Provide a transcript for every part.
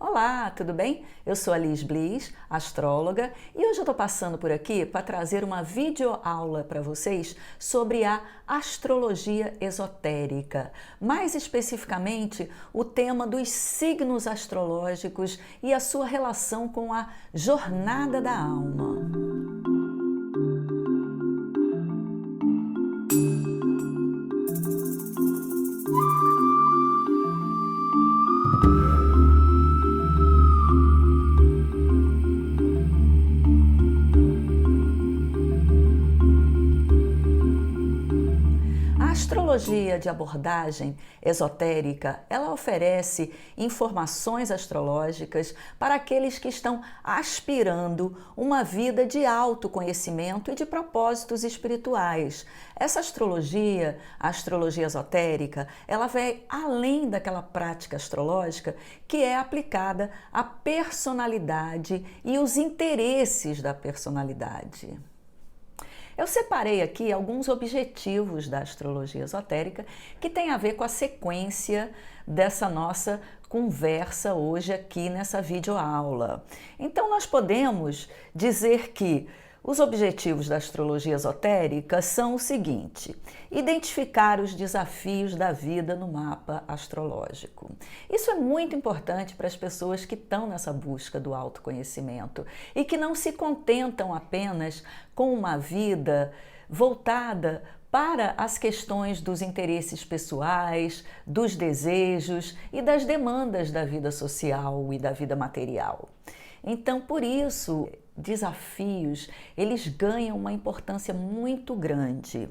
Olá, tudo bem? Eu sou a Liz Bliss, astróloga, e hoje eu estou passando por aqui para trazer uma videoaula para vocês sobre a astrologia esotérica, mais especificamente o tema dos signos astrológicos e a sua relação com a jornada da alma. A astrologia de abordagem esotérica, ela oferece informações astrológicas para aqueles que estão aspirando uma vida de autoconhecimento e de propósitos espirituais. Essa astrologia, a astrologia esotérica, ela vai além daquela prática astrológica que é aplicada à personalidade e os interesses da personalidade. Eu separei aqui alguns objetivos da astrologia esotérica que tem a ver com a sequência dessa nossa conversa hoje aqui nessa videoaula. Então nós podemos dizer que os objetivos da astrologia esotérica são o seguinte: identificar os desafios da vida no mapa astrológico. Isso é muito importante para as pessoas que estão nessa busca do autoconhecimento e que não se contentam apenas com uma vida voltada para as questões dos interesses pessoais, dos desejos e das demandas da vida social e da vida material. Então, por isso, desafios, eles ganham uma importância muito grande.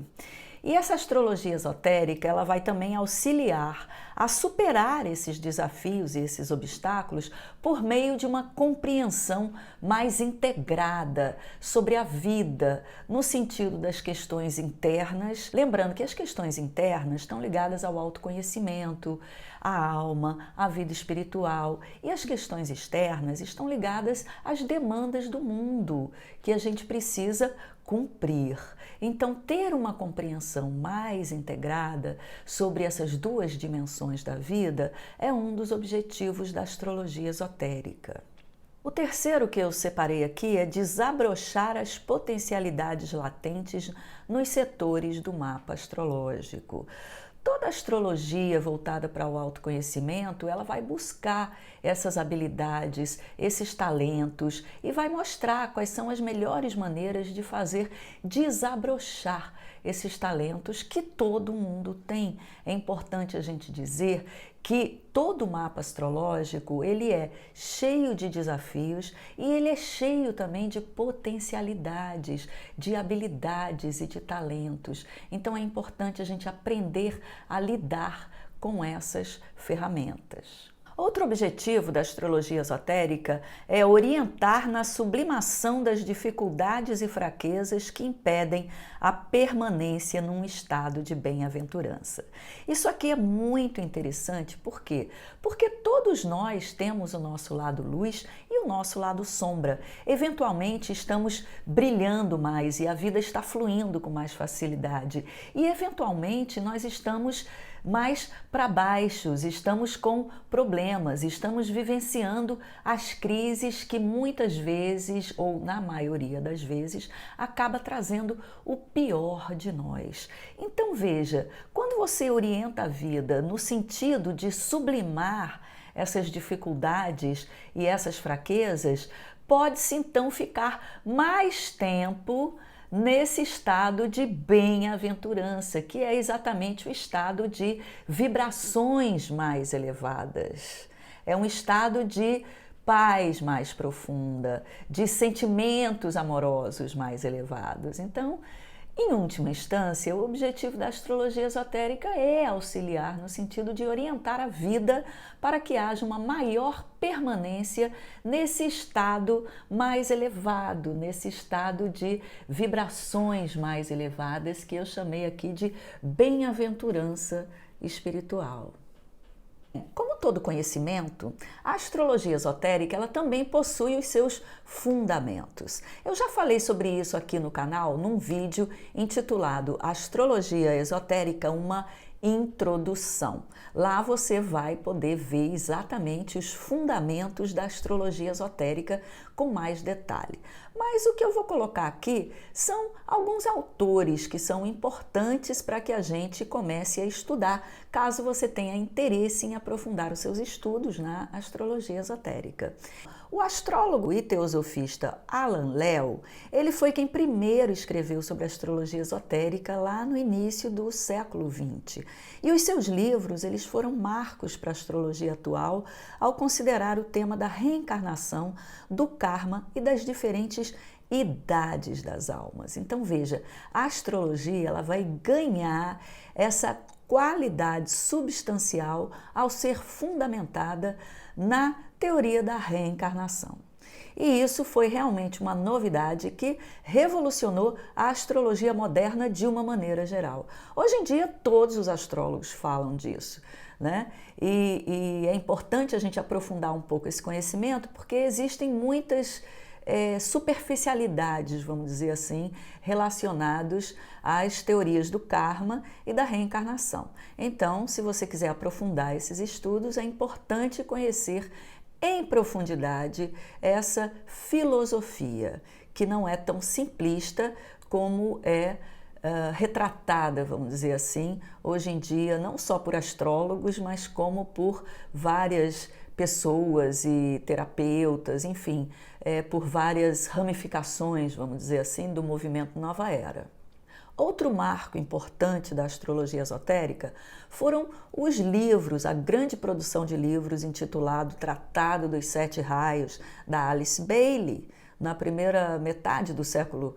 E essa astrologia esotérica, ela vai também auxiliar a superar esses desafios e esses obstáculos por meio de uma compreensão mais integrada sobre a vida, no sentido das questões internas. Lembrando que as questões internas estão ligadas ao autoconhecimento, à alma, à vida espiritual, e as questões externas estão ligadas às demandas do mundo que a gente precisa cumprir. Então, ter uma compreensão mais integrada sobre essas duas dimensões da vida é um dos objetivos da astrologia esotérica. O terceiro que eu separei aqui é desabrochar as potencialidades latentes nos setores do mapa astrológico. Toda astrologia voltada para o autoconhecimento, ela vai buscar essas habilidades, esses talentos e vai mostrar quais são as melhores maneiras de fazer desabrochar esses talentos que todo mundo tem. É importante a gente dizer que todo mapa astrológico, ele é cheio de desafios e ele é cheio também de potencialidades, de habilidades e de talentos. Então é importante a gente aprender a lidar com essas ferramentas. Outro objetivo da astrologia esotérica é orientar na sublimação das dificuldades e fraquezas que impedem a permanência num estado de bem-aventurança. Isso aqui é muito interessante, por quê? Porque todos nós temos o nosso lado luz e o nosso lado sombra. Eventualmente estamos brilhando mais e a vida está fluindo com mais facilidade. E eventualmente nós estamos mais para baixo, estamos com problemas, estamos vivenciando as crises que muitas vezes, ou na maioria das vezes, acaba trazendo o pior de nós. Então veja, quando você orienta a vida no sentido de sublimar essas dificuldades e essas fraquezas, pode-se então ficar mais tempo nesse estado de bem-aventurança, que é exatamente o estado de vibrações mais elevadas. É um estado de paz mais profunda, de sentimentos amorosos mais elevados. Então, em última instância, o objetivo da astrologia esotérica é auxiliar no sentido de orientar a vida para que haja uma maior permanência nesse estado mais elevado, nesse estado de vibrações mais elevadas que eu chamei aqui de bem-aventurança espiritual. Como todo conhecimento, a astrologia esotérica ela também possui os seus fundamentos. Eu já falei sobre isso aqui no canal num vídeo intitulado Astrologia Esotérica, uma Introdução. Lá você vai poder ver exatamente os fundamentos da astrologia esotérica com mais detalhe. Mas o que eu vou colocar aqui são alguns autores que são importantes para que a gente comece a estudar, caso você tenha interesse em aprofundar os seus estudos na astrologia esotérica. O astrólogo e teosofista Alan Lee, ele foi quem primeiro escreveu sobre astrologia esotérica lá no início do século XX. E os seus livros, eles foram marcos para a astrologia atual ao considerar o tema da reencarnação, do karma e das diferentes idades das almas. Então veja, a astrologia ela vai ganhar essa qualidade substancial ao ser fundamentada na teoria da reencarnação. E isso foi realmente uma novidade que revolucionou a astrologia moderna de uma maneira geral. Hoje em dia, todos os astrólogos falam disso, né? E é importante a gente aprofundar um pouco esse conhecimento, porque existem muitas superficialidades, vamos dizer assim, relacionados às teorias do karma e da reencarnação. Então, se você quiser aprofundar esses estudos, é importante conhecer em profundidade essa filosofia, que não é tão simplista como é retratada, vamos dizer assim, hoje em dia, não só por astrólogos, mas como por várias pessoas e terapeutas, enfim, por várias ramificações, vamos dizer assim, do movimento Nova Era. Outro marco importante da astrologia esotérica foram os livros, a grande produção de livros intitulado Tratado dos Sete Raios, da Alice Bailey, na primeira metade do século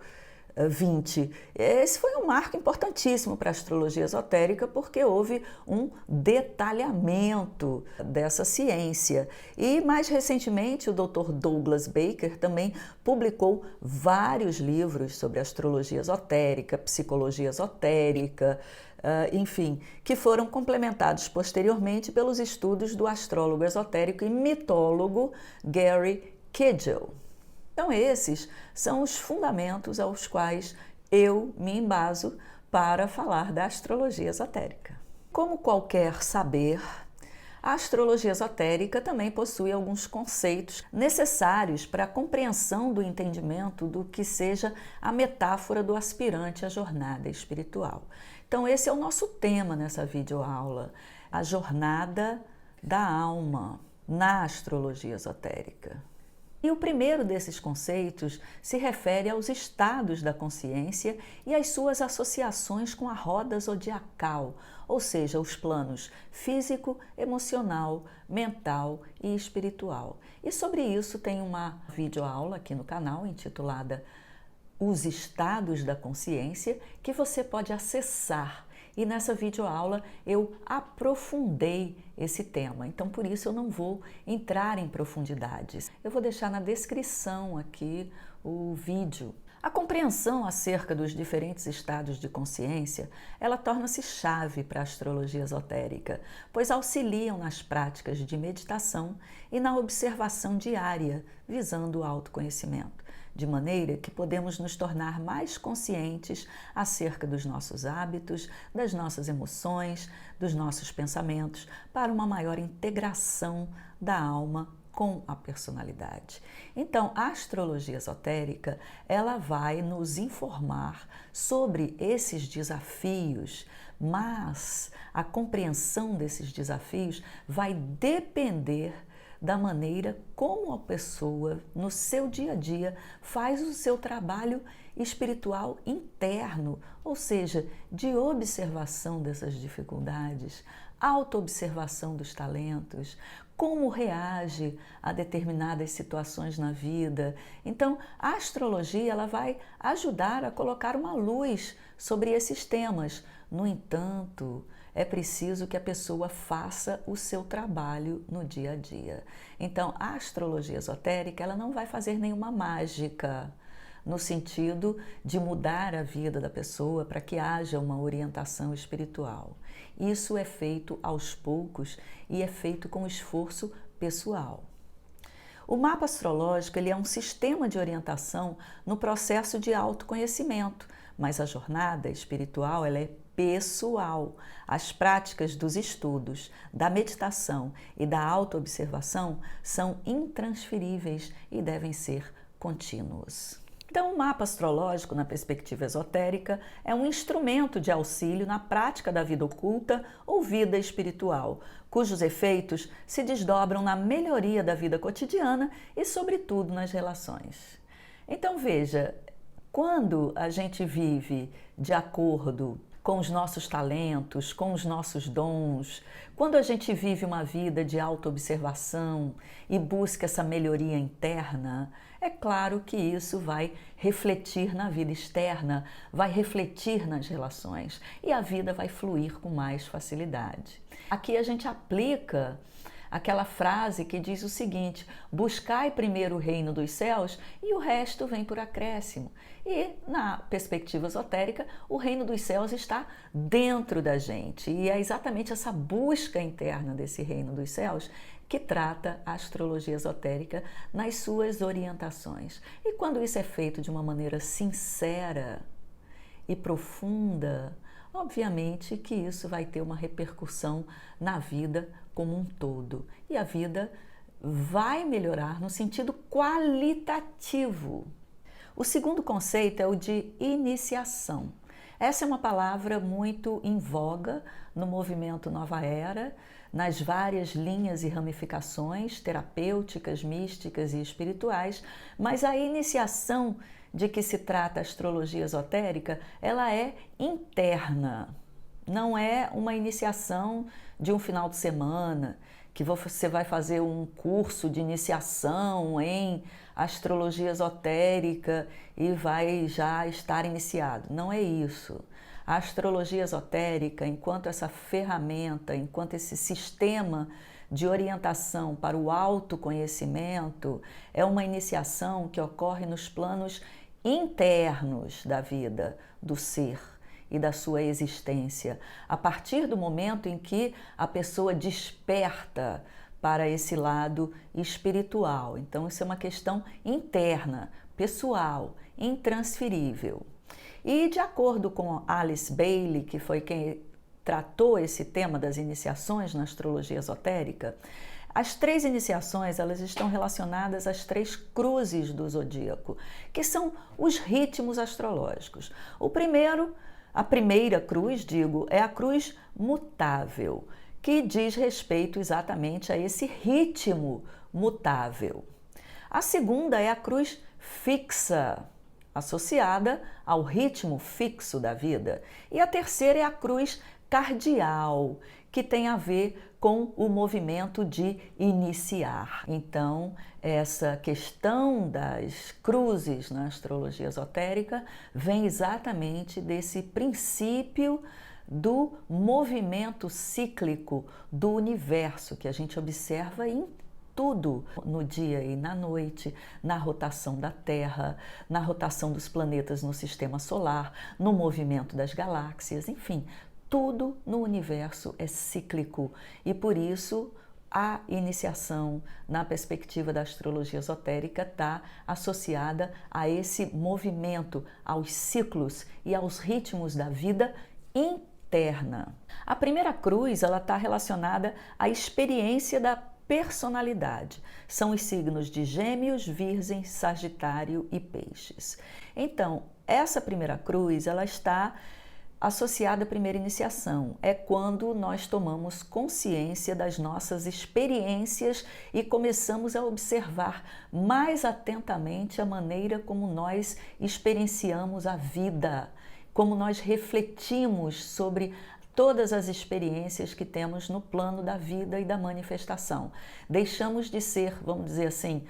XX. Esse foi um marco importantíssimo para a astrologia esotérica porque houve um detalhamento dessa ciência. E mais recentemente o Dr. Douglas Baker também publicou vários livros sobre astrologia esotérica, psicologia esotérica, enfim, que foram complementados posteriormente pelos estudos do astrólogo esotérico e mitólogo Gary Kegel. Então, esses são os fundamentos aos quais eu me embaso para falar da astrologia esotérica. Como qualquer saber, a astrologia esotérica também possui alguns conceitos necessários para a compreensão do entendimento do que seja a metáfora do aspirante à jornada espiritual. Então, esse é o nosso tema nessa videoaula, a jornada da alma na astrologia esotérica. E o primeiro desses conceitos se refere aos estados da consciência e às suas associações com a roda zodiacal, ou seja, os planos físico, emocional, mental e espiritual. E sobre isso tem uma videoaula aqui no canal intitulada Os Estados da Consciência, que você pode acessar. E nessa videoaula eu aprofundei esse tema, então por isso eu não vou entrar em profundidades. Eu vou deixar na descrição aqui o vídeo. A compreensão acerca dos diferentes estados de consciência, ela torna-se chave para a astrologia esotérica, pois auxiliam nas práticas de meditação e na observação diária, visando o autoconhecimento, de maneira que podemos nos tornar mais conscientes acerca dos nossos hábitos, das nossas emoções, dos nossos pensamentos, para uma maior integração da alma com a personalidade. Então, a astrologia esotérica, ela vai nos informar sobre esses desafios, mas a compreensão desses desafios vai depender da maneira como a pessoa, no seu dia a dia, faz o seu trabalho espiritual interno, ou seja, de observação dessas dificuldades, autoobservação dos talentos, como reage a determinadas situações na vida. Então, a astrologia ela vai ajudar a colocar uma luz sobre esses temas. No entanto, é preciso que a pessoa faça o seu trabalho no dia a dia. Então, a astrologia esotérica ela não vai fazer nenhuma mágica, no sentido de mudar a vida da pessoa para que haja uma orientação espiritual. Isso é feito aos poucos e é feito com esforço pessoal. O mapa astrológico ele é um sistema de orientação no processo de autoconhecimento, mas a jornada espiritual ela é pessoal. As práticas dos estudos, da meditação e da autoobservação são intransferíveis e devem ser contínuos. Então, o mapa astrológico, na perspectiva esotérica, é um instrumento de auxílio na prática da vida oculta ou vida espiritual, cujos efeitos se desdobram na melhoria da vida cotidiana e, sobretudo, nas relações. Então, veja, quando a gente vive de acordo com os nossos talentos, com os nossos dons, quando a gente vive uma vida de autoobservação e busca essa melhoria interna, é claro que isso vai refletir na vida externa, vai refletir nas relações e a vida vai fluir com mais facilidade. Aqui a gente aplica aquela frase que diz o seguinte: buscai primeiro o reino dos céus e o resto vem por acréscimo. E na perspectiva esotérica, o reino dos céus está dentro da gente. E é exatamente essa busca interna desse reino dos céus que trata a astrologia esotérica nas suas orientações. E quando isso é feito de uma maneira sincera e profunda, obviamente que isso vai ter uma repercussão na vida como um todo. E a vida vai melhorar no sentido qualitativo. O segundo conceito é o de iniciação. Essa é uma palavra muito em voga no movimento Nova Era, nas várias linhas e ramificações terapêuticas, místicas e espirituais, mas a iniciação de que se trata a astrologia esotérica, ela é interna. Não é uma iniciação de um final de semana, que você vai fazer um curso de iniciação em astrologia esotérica e vai já estar iniciado. Não é isso. A astrologia esotérica, enquanto essa ferramenta, enquanto esse sistema de orientação para o autoconhecimento, é uma iniciação que ocorre nos planos internos da vida, do ser e da sua existência, a partir do momento em que a pessoa desperta para esse lado espiritual. Então, isso é uma questão interna, pessoal, intransferível. E de acordo com Alice Bailey, que foi quem tratou esse tema das iniciações na astrologia esotérica, as 3 iniciações elas estão relacionadas às 3 cruzes do zodíaco, que são os ritmos astrológicos. A primeira cruz, é a cruz mutável, que diz respeito exatamente a esse ritmo mutável. A segunda é a cruz fixa, associada ao ritmo fixo da vida. E a terceira é a cruz cardial, que tem a ver com o movimento de iniciar. Então, essa questão das cruzes na astrologia esotérica vem exatamente desse princípio do movimento cíclico do universo que a gente observa em tudo, no dia e na noite, na rotação da Terra, na rotação dos planetas no sistema solar, no movimento das galáxias, enfim, tudo no universo é cíclico e por isso a iniciação na perspectiva da astrologia esotérica está associada a esse movimento, aos ciclos e aos ritmos da vida interna. A primeira cruz ela está relacionada à experiência da personalidade. São os signos de Gêmeos, Virgem, Sagitário e Peixes. Então, essa primeira cruz ela está associada à primeira iniciação. É quando nós tomamos consciência das nossas experiências e começamos a observar mais atentamente a maneira como nós experienciamos a vida, como nós refletimos sobre todas as experiências que temos no plano da vida e da manifestação. Deixamos de ser, vamos dizer assim,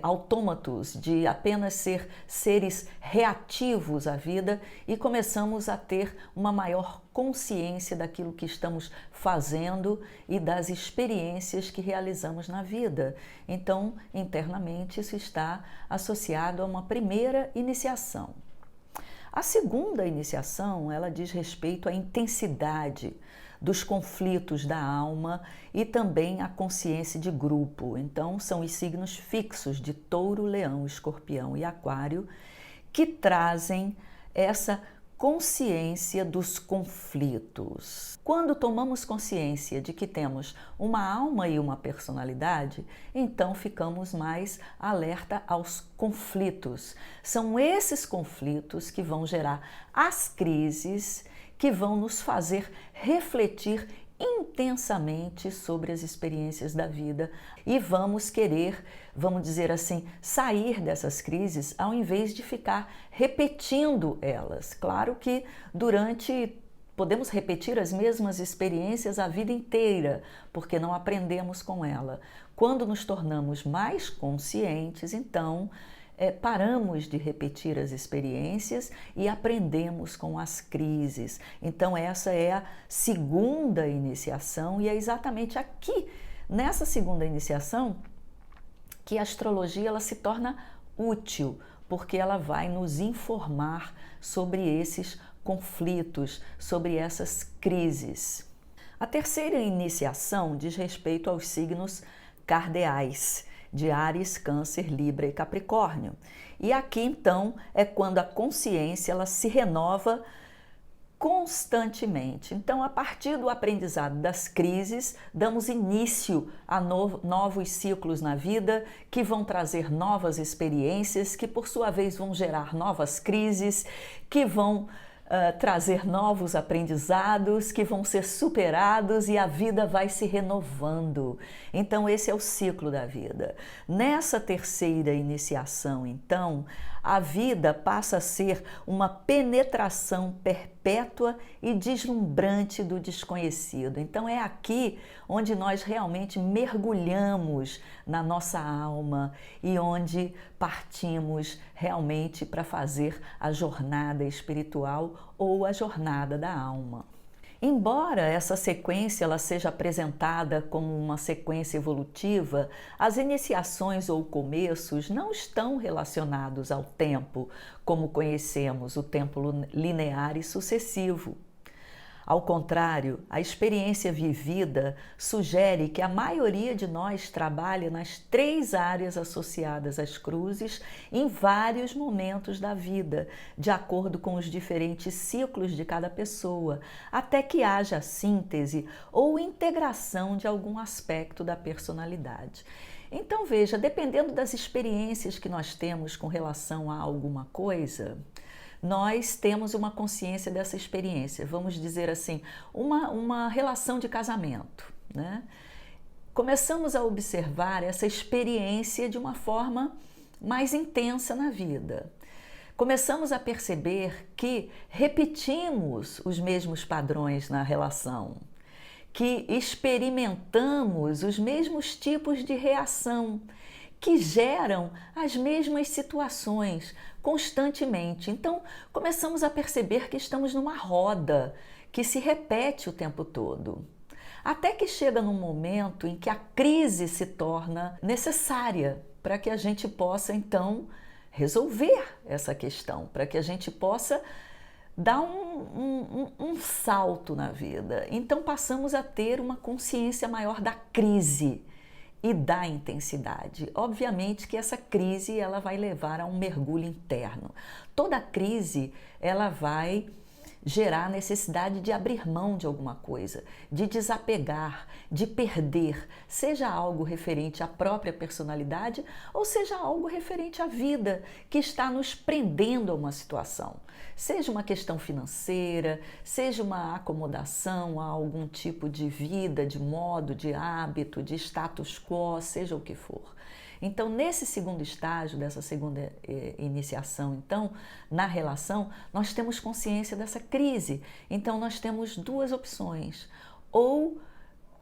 autômatos, de apenas ser seres reativos à vida e começamos a ter uma maior consciência daquilo que estamos fazendo e das experiências que realizamos na vida. Então, internamente, isso está associado a uma primeira iniciação. A segunda iniciação, ela diz respeito à intensidade dos conflitos da alma e também à consciência de grupo. Então, são os signos fixos de Touro, Leão, Escorpião e Aquário que trazem essa consciência dos conflitos. Quando tomamos consciência de que temos uma alma e uma personalidade, então ficamos mais alerta aos conflitos. São esses conflitos que vão gerar as crises, que vão nos fazer refletir intensamente sobre as experiências da vida e vamos querer, vamos dizer assim, sair dessas crises ao invés de ficar repetindo elas. Claro que podemos repetir as mesmas experiências a vida inteira, porque não aprendemos com ela. Quando nos tornamos mais conscientes, então paramos de repetir as experiências e aprendemos com as crises. Então essa é a segunda iniciação e é exatamente aqui, nessa segunda iniciação, que a astrologia ela se torna útil, porque ela vai nos informar sobre esses conflitos, sobre essas crises. A terceira iniciação diz respeito aos signos cardeais, de Áries, Câncer, Libra e Capricórnio. E aqui então é quando a consciência ela se renova constantemente. Então, a partir do aprendizado das crises, damos início a novos ciclos na vida que vão trazer novas experiências, que por sua vez vão gerar novas crises, que vão trazer novos aprendizados que vão ser superados e a vida vai se renovando. Então esse é o ciclo da vida. Nessa terceira iniciação, então, a vida passa a ser uma penetração perpétua e deslumbrante do desconhecido. Então é aqui onde nós realmente mergulhamos na nossa alma e onde partimos realmente para fazer a jornada espiritual ou a jornada da alma. Embora essa sequência ela seja apresentada como uma sequência evolutiva, as iniciações ou começos não estão relacionados ao tempo, como conhecemos, o tempo linear e sucessivo. Ao contrário, a experiência vivida sugere que a maioria de nós trabalha nas 3 áreas associadas às cruzes em vários momentos da vida, de acordo com os diferentes ciclos de cada pessoa, até que haja síntese ou integração de algum aspecto da personalidade. Então veja, dependendo das experiências que nós temos com relação a alguma coisa, nós temos uma consciência dessa experiência, vamos dizer assim, uma relação de casamento, né? Começamos a observar essa experiência de uma forma mais intensa na vida. Começamos a perceber que repetimos os mesmos padrões na relação, que experimentamos os mesmos tipos de reação, que geram as mesmas situações constantemente. Então, começamos a perceber que estamos numa roda que se repete o tempo todo. Até que chega num momento em que a crise se torna necessária para que a gente possa, então, resolver essa questão, para que a gente possa dar um salto na vida. Então, passamos a ter uma consciência maior da crise e da intensidade. Obviamente que essa crise ela vai levar a um mergulho interno. Toda crise ela vai gerar a necessidade de abrir mão de alguma coisa, de desapegar, de perder, seja algo referente à própria personalidade ou seja algo referente à vida que está nos prendendo a uma situação. Seja uma questão financeira, seja uma acomodação a algum tipo de vida, de modo, de hábito, de status quo, seja o que for. Então, nesse segundo estágio, dessa segunda iniciação, então, na relação, nós temos consciência dessa crise. Então, nós temos 2 opções. Ou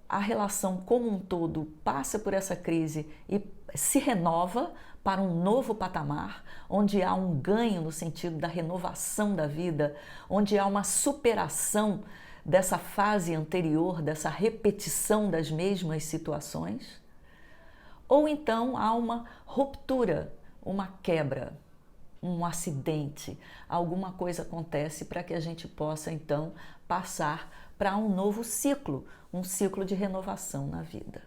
a relação como um todo passa por essa crise e se renova para um novo patamar, onde há um ganho no sentido da renovação da vida, onde há uma superação dessa fase anterior, dessa repetição das mesmas situações. Ou então há uma ruptura, uma quebra, um acidente, alguma coisa acontece para que a gente possa então passar para um novo ciclo, um ciclo de renovação na vida.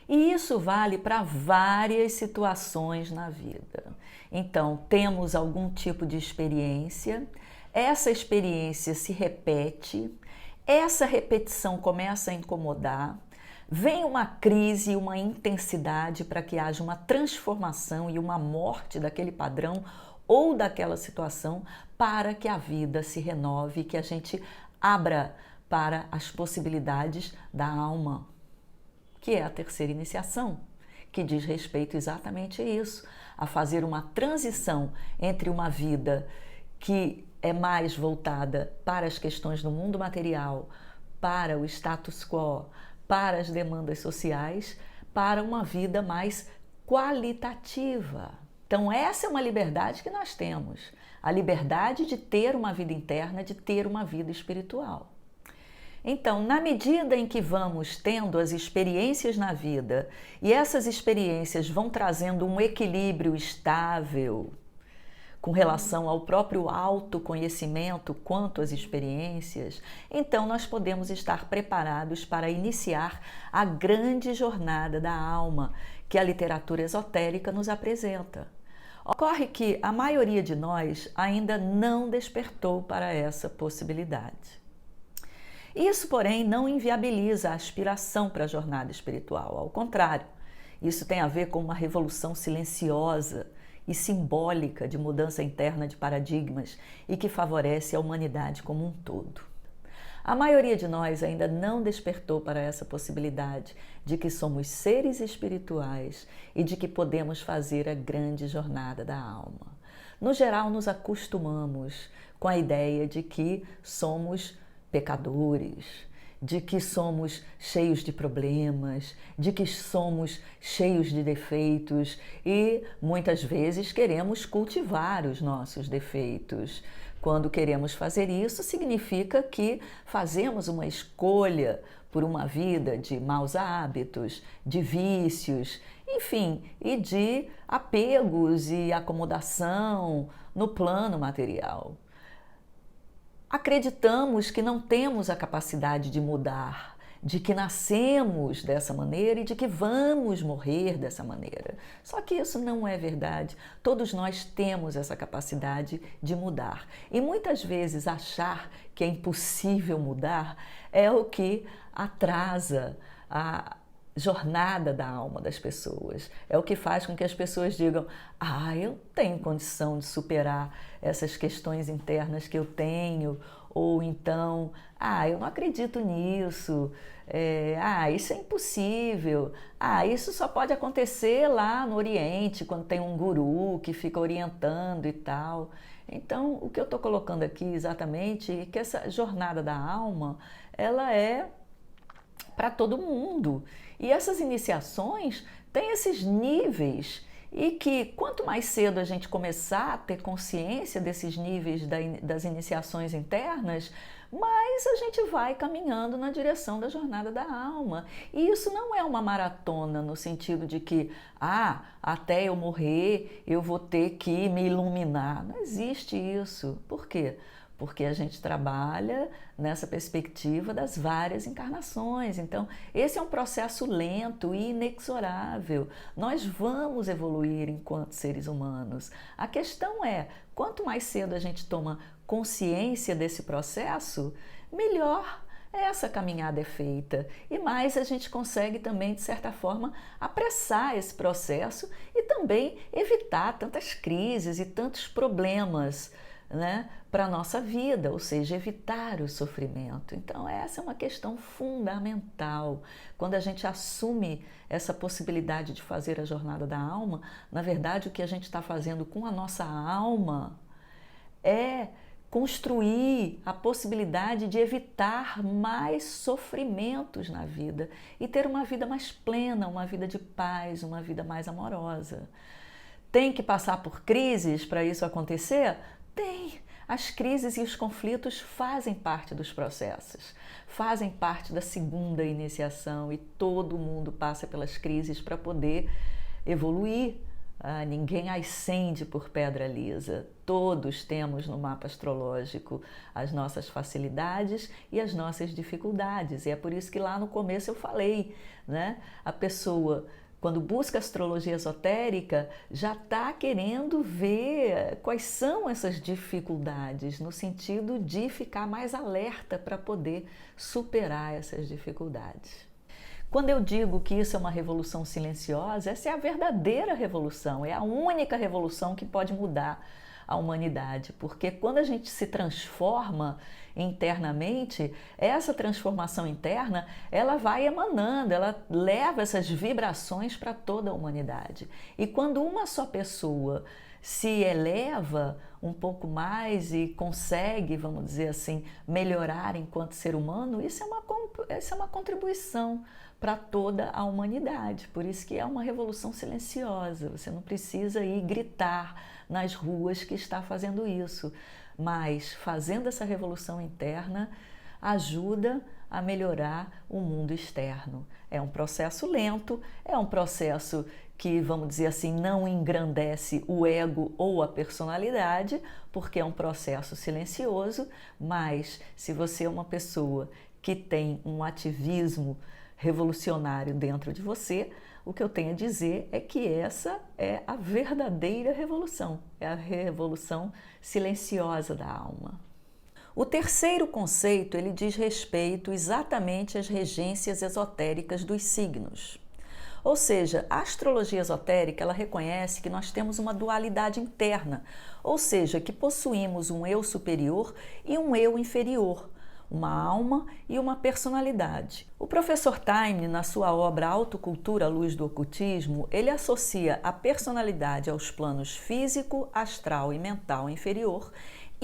E isso vale para várias situações na vida. Então, temos algum tipo de experiência, essa experiência se repete, essa repetição começa a incomodar, vem uma crise, uma intensidade para que haja uma transformação e uma morte daquele padrão ou daquela situação para que a vida se renove, que a gente abra para as possibilidades da alma, que é a terceira iniciação, que diz respeito exatamente a isso, a fazer uma transição entre uma vida que é mais voltada para as questões do mundo material, para o status quo, para as demandas sociais, para uma vida mais qualitativa. Então essa é uma liberdade que nós temos, a liberdade de ter uma vida interna, de ter uma vida espiritual. Então, na medida em que vamos tendo as experiências na vida e essas experiências vão trazendo um equilíbrio estável com relação ao próprio autoconhecimento quanto às experiências, então nós podemos estar preparados para iniciar a grande jornada da alma que a literatura esotérica nos apresenta. Ocorre que a maioria de nós ainda não despertou para essa possibilidade. Isso, porém, não inviabiliza a aspiração para a jornada espiritual. Ao contrário, isso tem a ver com uma revolução silenciosa e simbólica de mudança interna de paradigmas e que favorece a humanidade como um todo. A maioria de nós ainda não despertou para essa possibilidade de que somos seres espirituais e de que podemos fazer a grande jornada da alma. No geral, nos acostumamos com a ideia de que somos pecadores, de que somos cheios de problemas, de que somos cheios de defeitos e muitas vezes queremos cultivar os nossos defeitos. Quando queremos fazer isso, significa que fazemos uma escolha por uma vida de maus hábitos, de vícios, enfim, e de apegos e acomodação no plano material. Acreditamos que não temos a capacidade de mudar, de que nascemos dessa maneira e de que vamos morrer dessa maneira. Só que isso não é verdade. Todos nós temos essa capacidade de mudar. E muitas vezes achar que é impossível mudar é o que atrasa a jornada da alma das pessoas. É o que faz com que as pessoas digam: eu tenho condição de superar essas questões internas que eu tenho, ou então, eu não acredito nisso, isso é impossível, isso só pode acontecer lá no Oriente, quando tem um guru que fica orientando e tal. Então, o que eu estou colocando aqui exatamente é que essa jornada da alma, ela é para todo mundo. E essas iniciações têm esses níveis e que quanto mais cedo a gente começar a ter consciência desses níveis das iniciações internas, mais a gente vai caminhando na direção da jornada da alma. E isso não é uma maratona no sentido de que, até eu morrer eu vou ter que me iluminar. Não existe isso. Por quê? Porque a gente trabalha nessa perspectiva das várias encarnações. Então, esse é um processo lento e inexorável. Nós vamos evoluir enquanto seres humanos. A questão é, quanto mais cedo a gente toma consciência desse processo, melhor essa caminhada é feita. E mais a gente consegue também, de certa forma, apressar esse processo e também evitar tantas crises e tantos problemas, para a nossa vida, ou seja, evitar o sofrimento. Então essa é uma questão fundamental. Quando a gente assume essa possibilidade de fazer a jornada da alma, na verdade o que a gente está fazendo com a nossa alma é construir a possibilidade de evitar mais sofrimentos na vida e ter uma vida mais plena, uma vida de paz, uma vida mais amorosa. Tem que passar por crises para isso acontecer? Tem. As crises e os conflitos fazem parte dos processos, fazem parte da segunda iniciação e todo mundo passa pelas crises para poder evoluir. Ninguém ascende por pedra lisa. Todos temos no mapa astrológico as nossas facilidades e as nossas dificuldades. E é por isso que lá no começo eu falei, a pessoa quando busca astrologia esotérica, já está querendo ver quais são essas dificuldades, no sentido de ficar mais alerta para poder superar essas dificuldades. Quando eu digo que isso é uma revolução silenciosa, essa é a verdadeira revolução, é a única revolução que pode mudar a humanidade, porque quando a gente se transforma internamente, essa transformação interna, ela vai emanando, ela leva essas vibrações para toda a humanidade. E quando uma só pessoa se eleva um pouco mais e consegue, vamos dizer assim, melhorar enquanto ser humano, isso é uma contribuição para toda a humanidade. Por isso que é uma revolução silenciosa. Você não precisa ir gritar nas ruas que está fazendo isso, mas fazendo essa revolução interna ajuda a melhorar o mundo externo. É um processo lento, é um processo que, vamos dizer assim, não engrandece o ego ou a personalidade, porque é um processo silencioso, mas se você é uma pessoa que tem um ativismo revolucionário dentro de você, o que eu tenho a dizer é que essa é a verdadeira revolução, é a revolução silenciosa da alma. O terceiro conceito, ele diz respeito exatamente às regências esotéricas dos signos. Ou seja, a astrologia esotérica, ela reconhece que nós temos uma dualidade interna, ou seja, que possuímos um eu superior e um eu inferior, uma alma e uma personalidade. O professor Taime, na sua obra Autocultura à Luz do Ocultismo, ele associa a personalidade aos planos físico, astral e mental inferior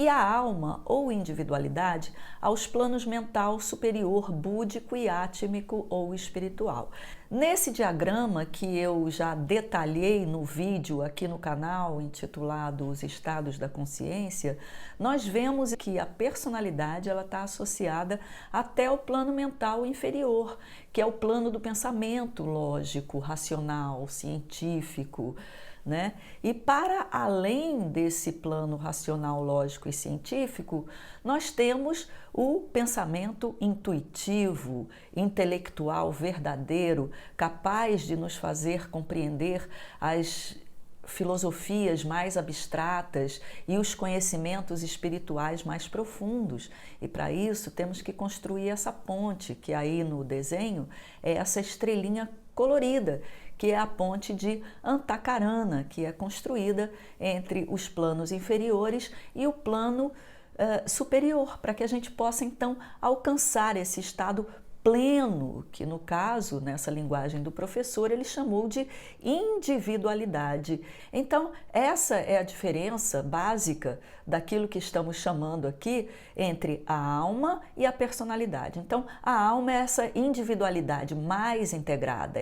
e a alma ou individualidade aos planos mental superior, búdico e átmico ou espiritual. Nesse diagrama que eu já detalhei no vídeo aqui no canal, intitulado Os Estados da Consciência, nós vemos que a personalidade está associada até ao plano mental inferior, que é o plano do pensamento lógico, racional, científico, né? E para além desse plano racional, lógico e científico, nós temos o pensamento intuitivo, intelectual, verdadeiro, capaz de nos fazer compreender as filosofias mais abstratas e os conhecimentos espirituais mais profundos. E para isso temos que construir essa ponte, que aí no desenho é essa estrelinha colorida, que é a ponte de Antacarana, que é construída entre os planos inferiores e o plano superior, para que a gente possa então alcançar esse estado pleno, que no caso, nessa linguagem do professor, ele chamou de individualidade. Então, essa é a diferença básica daquilo que estamos chamando aqui entre a alma e a personalidade. Então, a alma é essa individualidade mais integrada,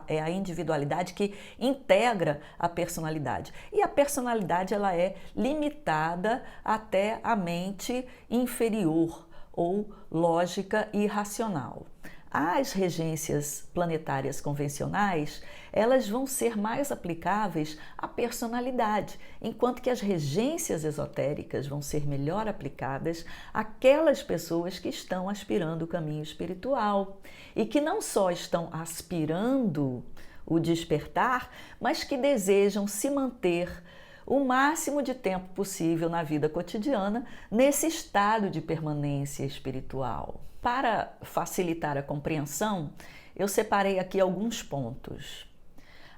é a individualidade que integra a personalidade. E a personalidade, ela é limitada até a mente inferior, ou lógica e racional. As regências planetárias convencionais, elas vão ser mais aplicáveis à personalidade, enquanto que as regências esotéricas vão ser melhor aplicadas àquelas pessoas que estão aspirando o caminho espiritual e que não só estão aspirando o despertar, mas que desejam se manter o máximo de tempo possível na vida cotidiana nesse estado de permanência espiritual. Para facilitar a compreensão, eu separei aqui alguns pontos.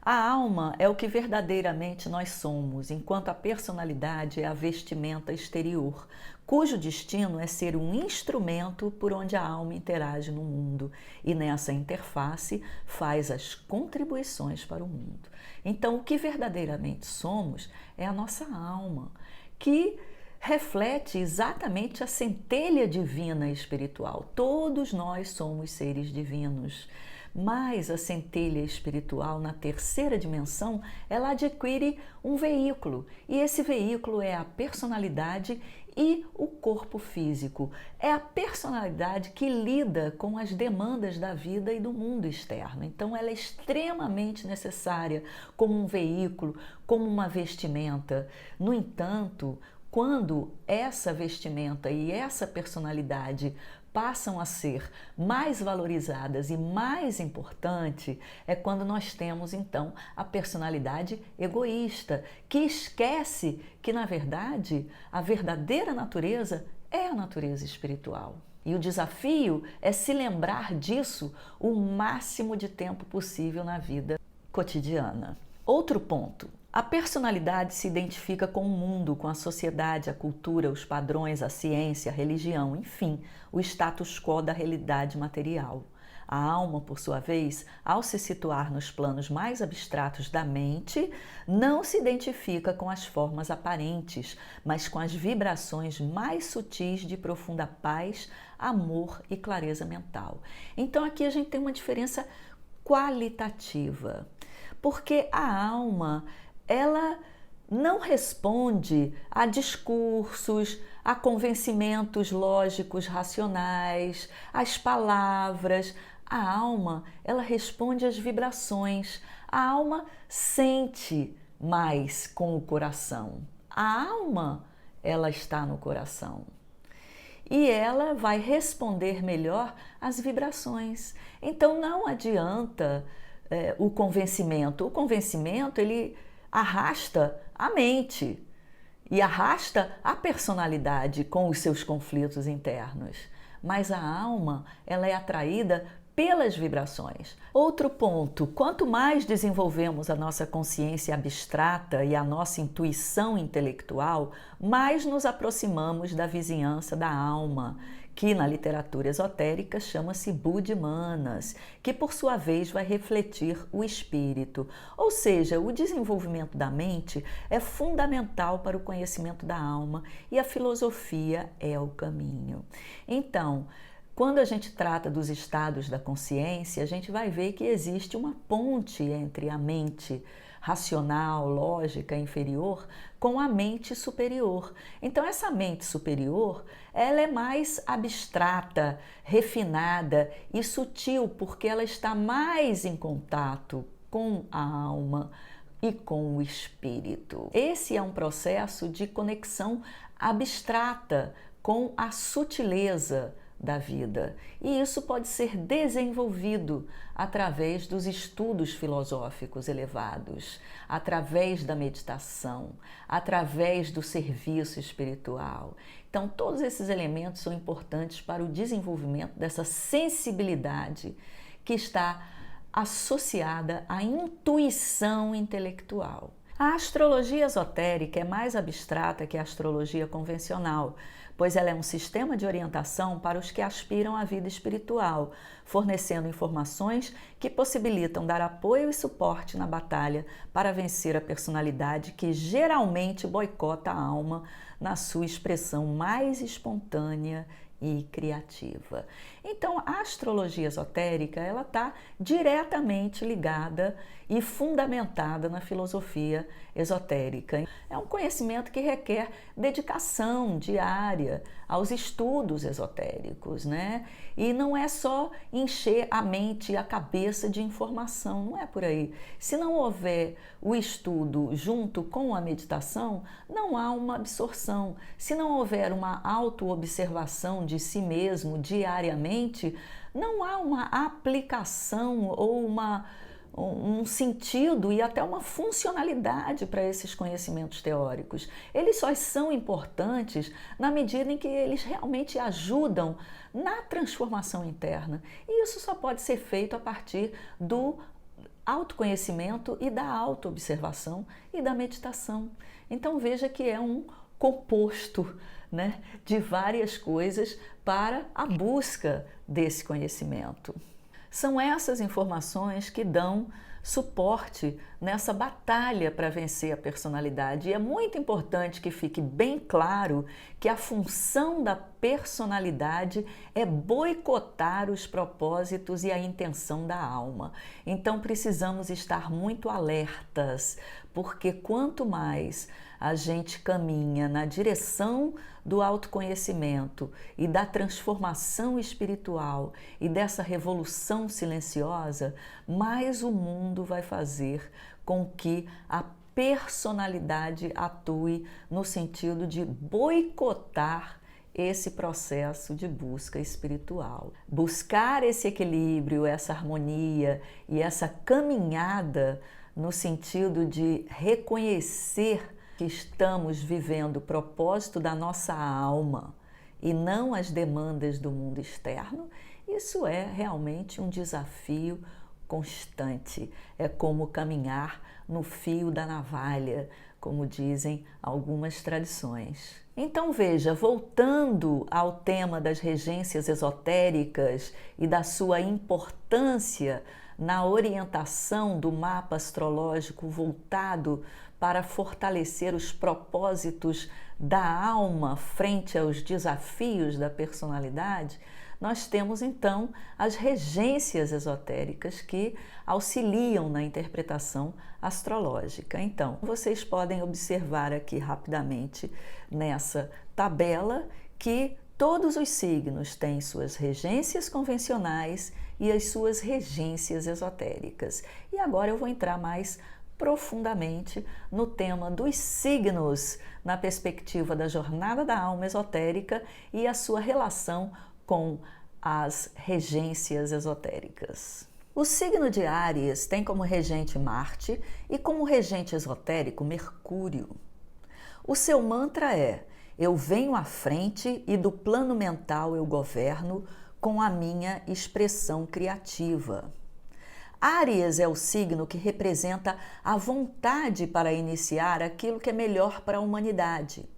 A alma é o que verdadeiramente nós somos, enquanto a personalidade é a vestimenta exterior, cujo destino é ser um instrumento por onde a alma interage no mundo e nessa interface faz as contribuições para o mundo. Então, o que verdadeiramente somos é a nossa alma, que reflete exatamente a centelha divina e espiritual. Todos nós somos seres divinos. Mas a centelha espiritual na terceira dimensão, ela adquire um veículo, e esse veículo é a personalidade e o corpo físico. É a personalidade que lida com as demandas da vida e do mundo externo. Então ela é extremamente necessária como um veículo, como uma vestimenta. No entanto, quando essa vestimenta e essa personalidade passam a ser mais valorizadas e mais importante é quando nós temos então a personalidade egoísta, que esquece que na verdade a verdadeira natureza é a natureza espiritual. E o desafio é se lembrar disso o máximo de tempo possível na vida cotidiana. Outro ponto. A personalidade se identifica com o mundo, com a sociedade, a cultura, os padrões, a ciência, a religião, enfim, o status quo da realidade material. A alma, por sua vez, ao se situar nos planos mais abstratos da mente, não se identifica com as formas aparentes, mas com as vibrações mais sutis de profunda paz, amor e clareza mental. Então aqui a gente tem uma diferença qualitativa, porque a alma, ela não responde a discursos, a convencimentos lógicos, racionais, às palavras. A alma, ela responde às vibrações. A alma sente mais com o coração. A alma, ela está no coração. E ela vai responder melhor às vibrações. Então não adianta o convencimento. O convencimento, ele arrasta a mente e arrasta a personalidade com os seus conflitos internos. Mas a alma, ela é atraída pelas vibrações. Outro ponto, quanto mais desenvolvemos a nossa consciência abstrata e a nossa intuição intelectual, mais nos aproximamos da vizinhança da alma, que na literatura esotérica chama-se Buddhimanas, que por sua vez vai refletir o espírito. Ou seja, o desenvolvimento da mente é fundamental para o conhecimento da alma e a filosofia é o caminho. Então, quando a gente trata dos estados da consciência, a gente vai ver que existe uma ponte entre a mente racional, lógica, inferior, com a mente superior. Então essa mente superior, ela é mais abstrata, refinada e sutil, porque ela está mais em contato com a alma e com o espírito. Esse é um processo de conexão abstrata com a sutileza da vida. E isso pode ser desenvolvido através dos estudos filosóficos elevados, através da meditação, através do serviço espiritual. Então, todos esses elementos são importantes para o desenvolvimento dessa sensibilidade que está associada à intuição intelectual. A astrologia esotérica é mais abstrata que a astrologia convencional, pois ela é um sistema de orientação para os que aspiram à vida espiritual, fornecendo informações que possibilitam dar apoio e suporte na batalha para vencer a personalidade que geralmente boicota a alma na sua expressão mais espontânea e criativa. Então, a astrologia esotérica, ela está diretamente ligada e fundamentada na filosofia esotérica. É um conhecimento que requer dedicação diária aos estudos esotéricos, né? E não é só encher a mente e a cabeça de informação, não é por aí. Se não houver o estudo junto com a meditação, não há uma absorção. Se não houver uma autoobservação de si mesmo diariamente, não há uma aplicação ou um sentido e até uma funcionalidade para esses conhecimentos teóricos. Eles só são importantes na medida em que eles realmente ajudam na transformação interna. E isso só pode ser feito a partir do autoconhecimento e da autoobservação e da meditação. Então veja que é um composto, né, de várias coisas para a busca desse conhecimento. São essas informações que dão suporte nessa batalha para vencer a personalidade. E é muito importante que fique bem claro que a função da personalidade é boicotar os propósitos e a intenção da alma. Então precisamos estar muito alertas, porque quanto mais a gente caminha na direção do autoconhecimento e da transformação espiritual e dessa revolução silenciosa, mais o mundo vai fazer com que a personalidade atue no sentido de boicotar esse processo de busca espiritual. Buscar esse equilíbrio, essa harmonia e essa caminhada no sentido de reconhecer que estamos vivendo o propósito da nossa alma e não as demandas do mundo externo, isso é realmente um desafio constante. É como caminhar no fio da navalha, como dizem algumas tradições. Então veja, voltando ao tema das regências esotéricas e da sua importância na orientação do mapa astrológico voltado para fortalecer os propósitos da alma frente aos desafios da personalidade, nós temos então as regências esotéricas que auxiliam na interpretação astrológica. Então, vocês podem observar aqui rapidamente nessa tabela que todos os signos têm suas regências convencionais e as suas regências esotéricas. E agora eu vou entrar mais profundamente no tema dos signos, na perspectiva da jornada da alma esotérica e a sua relação com as regências esotéricas. O signo de Áries tem como regente Marte e como regente esotérico Mercúrio. O seu mantra é: eu venho à frente e do plano mental eu governo com a minha expressão criativa. Áries é o signo que representa a vontade para iniciar aquilo que é melhor para a humanidade.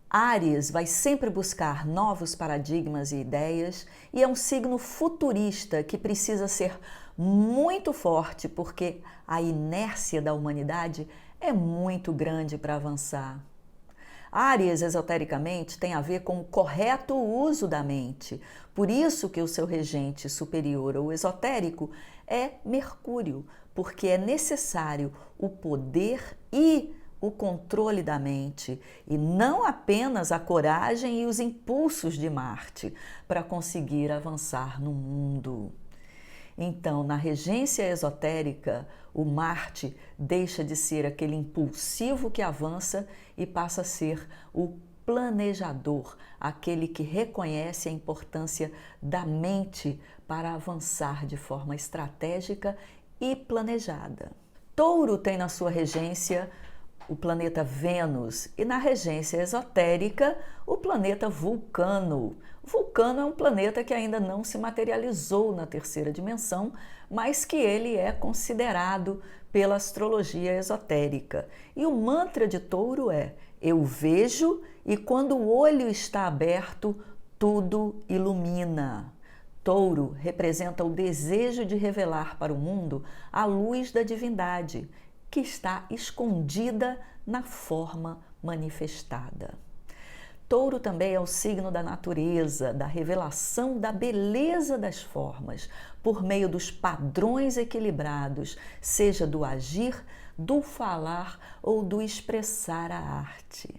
Áries vai sempre buscar novos paradigmas e ideias e é um signo futurista que precisa ser muito forte porque a inércia da humanidade é muito grande para avançar. Áries, esotericamente, tem a ver com o correto uso da mente. Por isso que o seu regente superior ou esotérico é Mercúrio, porque é necessário o poder e o controle da mente, e não apenas a coragem e os impulsos de Marte para conseguir avançar no mundo. Então, na regência esotérica, o Marte deixa de ser aquele impulsivo que avança e passa a ser o planejador, aquele que reconhece a importância da mente para avançar de forma estratégica e planejada. Touro tem na sua regência o planeta Vênus e na regência esotérica o planeta Vulcano. Vulcano é um planeta que ainda não se materializou na terceira dimensão, mas que ele é considerado pela astrologia esotérica. E o mantra de Touro é: eu vejo e quando o olho está aberto, tudo ilumina. Touro representa o desejo de revelar para o mundo a luz da divindade, que está escondida na forma manifestada. Touro também é o signo da natureza, da revelação da beleza das formas, por meio dos padrões equilibrados, seja do agir, do falar ou do expressar a arte.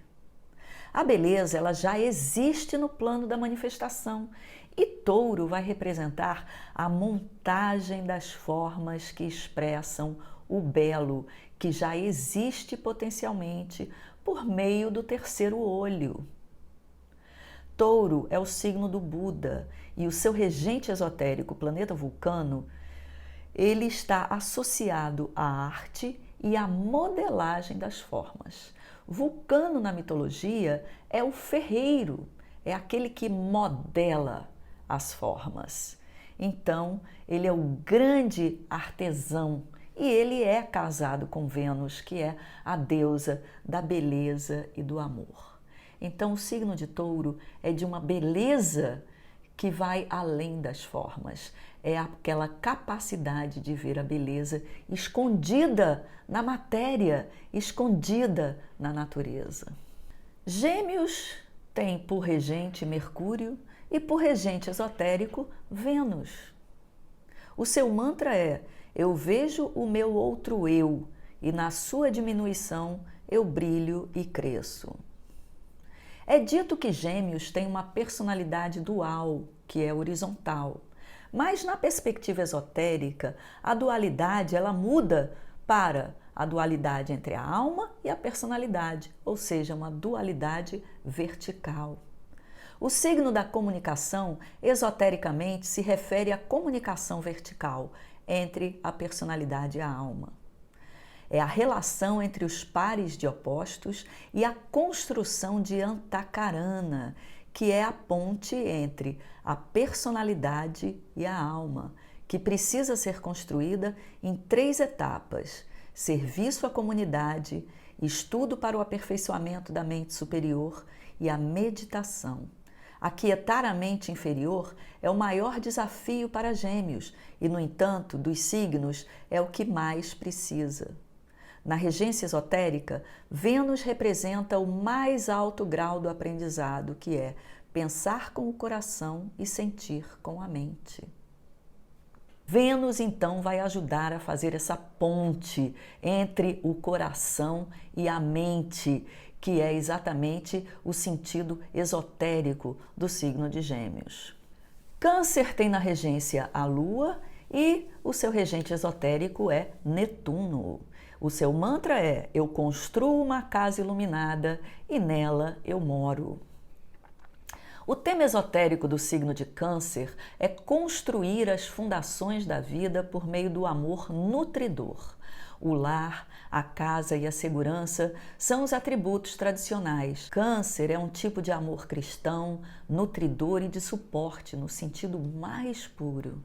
A beleza, ela já existe no plano da manifestação e Touro vai representar a montagem das formas que expressam o belo, que já existe potencialmente por meio do terceiro olho. Touro é o signo do Buda e o seu regente esotérico, o planeta Vulcano, ele está associado à arte e à modelagem das formas. Vulcano na mitologia é o ferreiro, é aquele que modela as formas. Então, ele é o grande artesão e ele é casado com Vênus, que é a deusa da beleza e do amor. Então, o signo de Touro é de uma beleza que vai além das formas. É aquela capacidade de ver a beleza escondida na matéria, escondida na natureza. Gêmeos tem por regente Mercúrio e por regente esotérico Vênus. O seu mantra é: eu vejo o meu outro eu e na sua diminuição eu brilho e cresço. É dito que Gêmeos tem uma personalidade dual, que é horizontal. Mas na perspectiva esotérica, a dualidade ela muda para a dualidade entre a alma e a personalidade, ou seja, uma dualidade vertical. O signo da comunicação, esotericamente, se refere à comunicação vertical entre a personalidade e a alma. É a relação entre os pares de opostos e a construção de Antakarana, que é a ponte entre a personalidade e a alma, que precisa ser construída em 3 etapas: serviço à comunidade, estudo para o aperfeiçoamento da mente superior e a meditação. Aquietar a mente inferior é o maior desafio para Gêmeos e, no entanto, dos signos é o que mais precisa. Na regência esotérica, Vênus representa o mais alto grau do aprendizado, que é pensar com o coração e sentir com a mente. Vênus, então, vai ajudar a fazer essa ponte entre o coração e a mente, que é exatamente o sentido esotérico do signo de Gêmeos. Câncer tem na regência a Lua e o seu regente esotérico é Netuno. O seu mantra é: eu construo uma casa iluminada e nela eu moro. O tema esotérico do signo de Câncer é construir as fundações da vida por meio do amor nutridor. O lar, a casa e a segurança são os atributos tradicionais. Câncer é um tipo de amor cristão, nutridor e de suporte no sentido mais puro.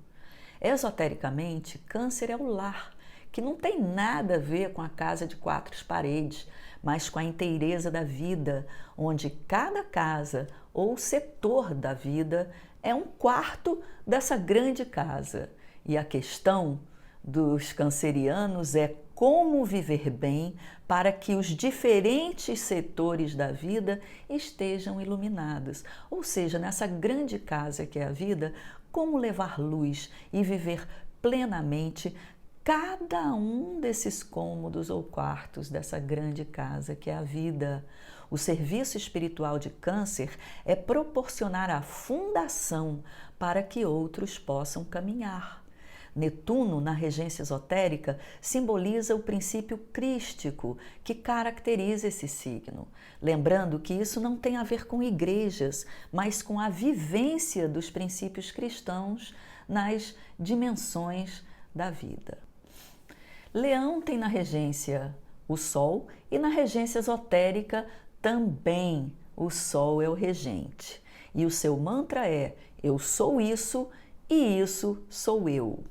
Esotericamente, Câncer é o lar, que não tem nada a ver com a casa de 4 paredes, mas com a inteireza da vida, onde cada casa ou setor da vida é um quarto dessa grande casa. E a questão dos cancerianos é como viver bem para que os diferentes setores da vida estejam iluminados. Ou seja, nessa grande casa que é a vida, como levar luz e viver plenamente cada um desses cômodos ou quartos dessa grande casa que é a vida. O serviço espiritual de Câncer é proporcionar a fundação para que outros possam caminhar. Netuno, na regência esotérica, simboliza o princípio crístico que caracteriza esse signo. Lembrando que isso não tem a ver com igrejas, mas com a vivência dos princípios cristãos nas dimensões da vida. Leão tem na regência o Sol e na regência esotérica também o Sol é o regente. E o seu mantra é: eu sou isso e isso sou eu.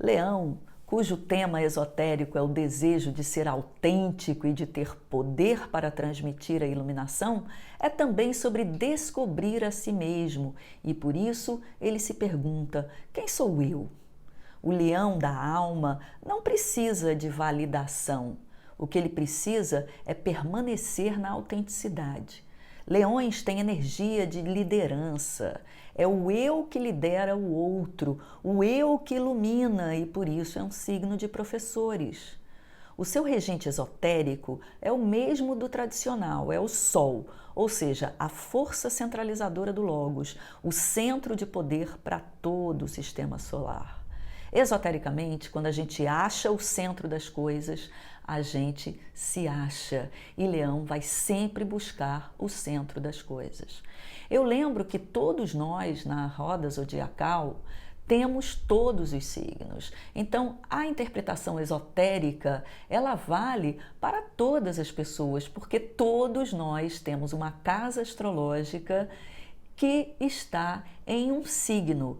Leão, cujo tema esotérico é o desejo de ser autêntico e de ter poder para transmitir a iluminação, é também sobre descobrir a si mesmo e por isso ele se pergunta: quem sou eu? O leão da alma não precisa de validação. O que ele precisa é permanecer na autenticidade. Leões têm energia de liderança. É o eu que lidera o outro, o eu que ilumina e por isso é um signo de professores. O seu regente esotérico é o mesmo do tradicional, é o Sol, ou seja, a força centralizadora do Logos, o centro de poder para todo o sistema solar. Esotericamente, quando a gente acha o centro das coisas, a gente se acha e Leão vai sempre buscar o centro das coisas. Eu lembro que todos nós, na roda zodiacal, temos todos os signos. Então, a interpretação esotérica, ela vale para todas as pessoas, porque todos nós temos uma casa astrológica que está em um signo.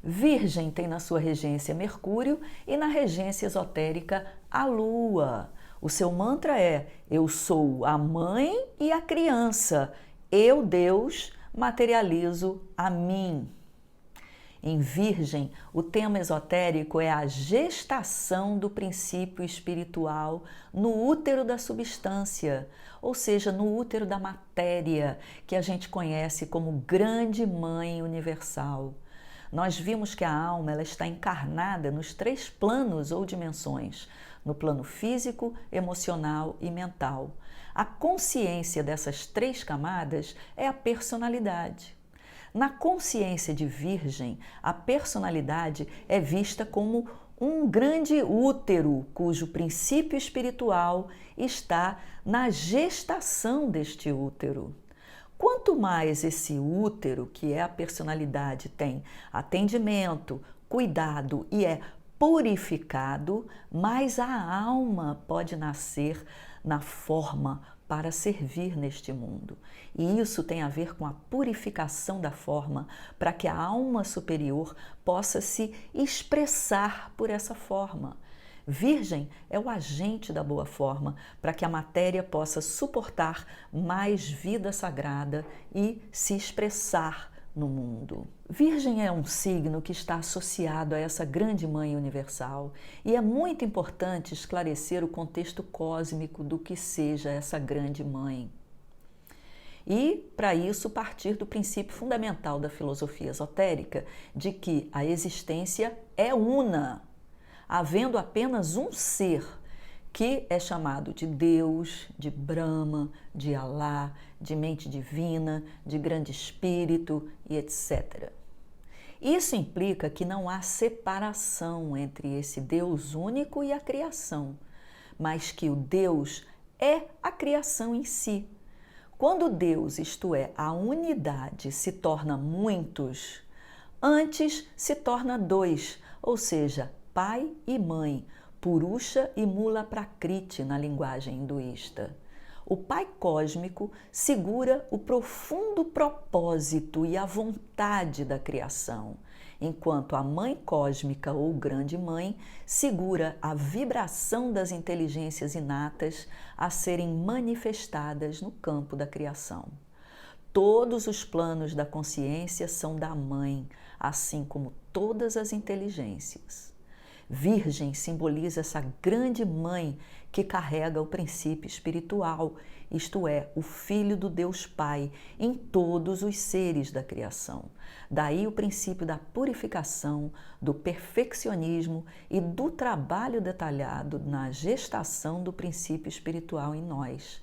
Virgem tem na sua regência Mercúrio e na regência esotérica a Lua. O seu mantra é: eu sou a mãe e a criança, eu, Deus, materializo a mim. Em Virgem, o tema esotérico é a gestação do princípio espiritual no útero da substância, ou seja, no útero da matéria, que a gente conhece como Grande Mãe Universal. Nós vimos que a alma ela está encarnada nos 3 planos ou dimensões, no plano físico, emocional e mental. A consciência dessas 3 camadas é a personalidade. Na consciência de Virgem, a personalidade é vista como um grande útero, cujo princípio espiritual está na gestação deste útero. Quanto mais esse útero, que é a personalidade, tem atendimento, cuidado e é purificado, mais a alma pode nascer na forma para servir neste mundo. E isso tem a ver com a purificação da forma, para que a alma superior possa se expressar por essa forma. Virgem é o agente da boa forma para que a matéria possa suportar mais vida sagrada e se expressar no mundo. Virgem é um signo que está associado a essa grande mãe universal e é muito importante esclarecer o contexto cósmico do que seja essa grande mãe. E, para isso, partir do princípio fundamental da filosofia esotérica de que a existência é una, havendo apenas um ser, que é chamado de Deus, de Brahma, de Alá, de mente divina, de grande espírito e etc. Isso implica que não há separação entre esse Deus único e a criação, mas que o Deus é a criação em si. Quando Deus, isto é, a unidade, se torna muitos, antes se torna dois, ou seja, pai e mãe, Purusha e Mula Prakriti na linguagem hinduísta. O Pai Cósmico segura o profundo propósito e a vontade da criação, enquanto a Mãe Cósmica ou Grande Mãe segura a vibração das inteligências inatas a serem manifestadas no campo da criação. Todos os planos da consciência são da Mãe, assim como todas as inteligências. Virgem simboliza essa grande mãe que carrega o princípio espiritual, isto é, o Filho do Deus Pai, em todos os seres da criação. Daí o princípio da purificação, do perfeccionismo e do trabalho detalhado na gestação do princípio espiritual em nós,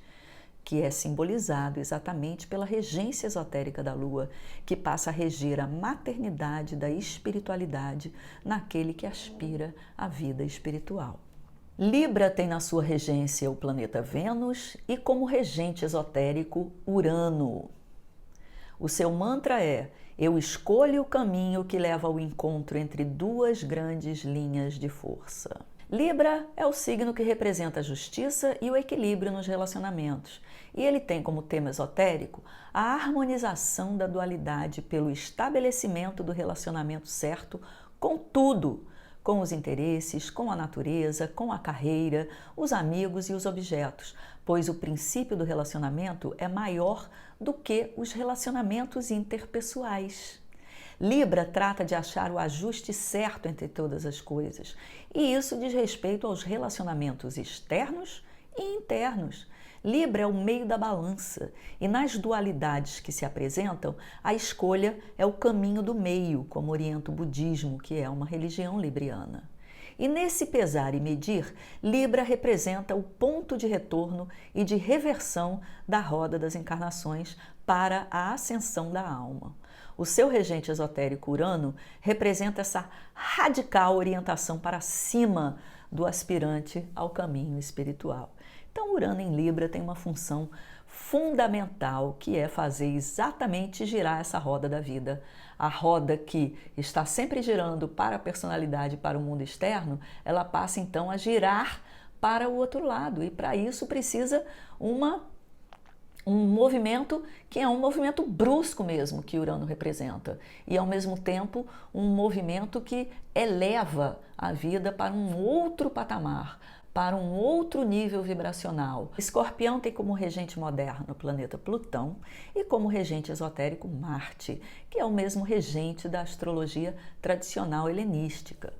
que é simbolizado exatamente pela regência esotérica da Lua, que passa a reger a maternidade da espiritualidade naquele que aspira à vida espiritual. Libra tem na sua regência o planeta Vênus e como regente esotérico Urano. O seu mantra é: eu escolho o caminho que leva ao encontro entre duas grandes linhas de força. Libra é o signo que representa a justiça e o equilíbrio nos relacionamentos, e ele tem como tema esotérico a harmonização da dualidade pelo estabelecimento do relacionamento certo com tudo, com os interesses, com a natureza, com a carreira, os amigos e os objetos, pois o princípio do relacionamento é maior do que os relacionamentos interpessoais. Libra trata de achar o ajuste certo entre todas as coisas, e isso diz respeito aos relacionamentos externos e internos. Libra é o meio da balança, e nas dualidades que se apresentam, a escolha é o caminho do meio, como orienta o budismo, que é uma religião libriana. E nesse pesar e medir, Libra representa o ponto de retorno e de reversão da roda das encarnações para a ascensão da alma. O seu regente esotérico Urano representa essa radical orientação para cima do aspirante ao caminho espiritual. Então, Urano em Libra tem uma função fundamental, que é fazer exatamente girar essa roda da vida. A roda que está sempre girando para a personalidade, para o mundo externo, ela passa então a girar para o outro lado, e para isso precisa um movimento que é um movimento brusco mesmo, que Urano representa, e ao mesmo tempo um movimento que eleva a vida para um outro patamar, para um outro nível vibracional. Escorpião tem como regente moderno o planeta Plutão e como regente esotérico Marte, que é o mesmo regente da astrologia tradicional helenística.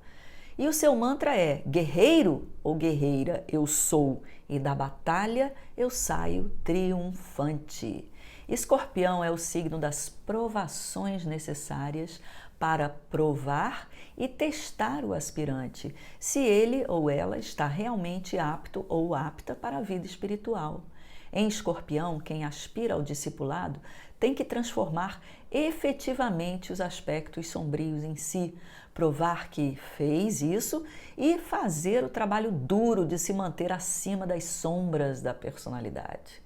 E o seu mantra é: guerreiro ou guerreira eu sou, e da batalha eu saio triunfante. Escorpião é o signo das provações necessárias para provar e testar o aspirante, se ele ou ela está realmente apto ou apta para a vida espiritual. Em Escorpião, quem aspira ao discipulado tem que transformar efetivamente os aspectos sombrios em si, provar que fez isso e fazer o trabalho duro de se manter acima das sombras da personalidade.